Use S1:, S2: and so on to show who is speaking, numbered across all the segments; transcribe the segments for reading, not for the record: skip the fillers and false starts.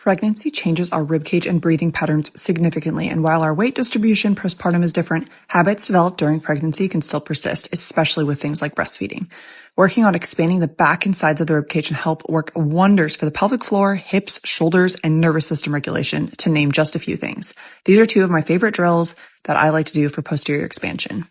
S1: Pregnancy changes our ribcage and breathing patterns significantly, and while our weight distribution postpartum is different, habits developed during pregnancy can still persist, especially with things like breastfeeding. Working on expanding the back and sides of the ribcage can help work wonders for the pelvic floor, hips, shoulders, and nervous system regulation, to name just a few things. These are two of my favorite drills that I like to do for posterior expansion.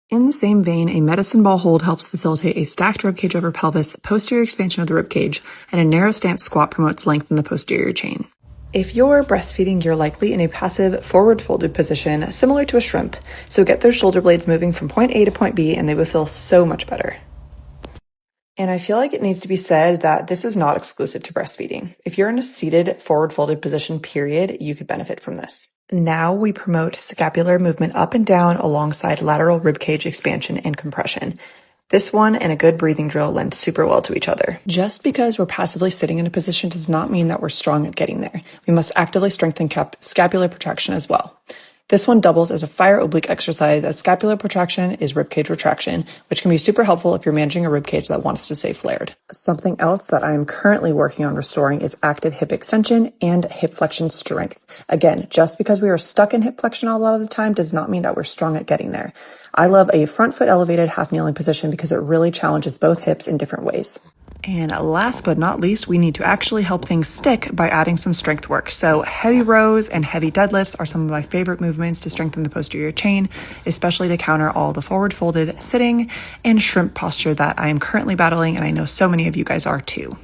S1: In the same vein, a medicine ball hold helps facilitate a stacked ribcage over pelvis, posterior expansion of the ribcage, and a narrow stance squat promotes length in the posterior chain. If you're breastfeeding, you're likely in a passive forward folded position, similar to a shrimp, so get those shoulder blades moving from point A to point B and they will feel so much better. And I feel like it needs to be said that this is not exclusive to breastfeeding. If you're in a seated, forward-folded position, period, you could benefit from this. Now we promote scapular movement up and down alongside lateral ribcage expansion and compression. This one and a good breathing drill lend super well to each other. Just because we're passively sitting in a position does not mean that we're strong at getting there. We must actively strengthen scapular protraction as well. This one doubles as a fire oblique exercise, as scapular protraction is ribcage retraction, which can be super helpful if you're managing a ribcage that wants to stay flared. Something else that I am currently working on restoring is active hip extension and hip flexion strength. Again, just because we are stuck in hip flexion a lot of the time does not mean that we're strong at getting there. I love a front foot elevated half kneeling position because it really challenges both hips in different ways. And last but not least, we need to actually help things stick by adding some strength work. So heavy rows and heavy deadlifts are some of my favorite movements to strengthen the posterior chain, especially to counter all the forward folded sitting and shrimp posture that I am currently battling, and I know so many of you guys are too.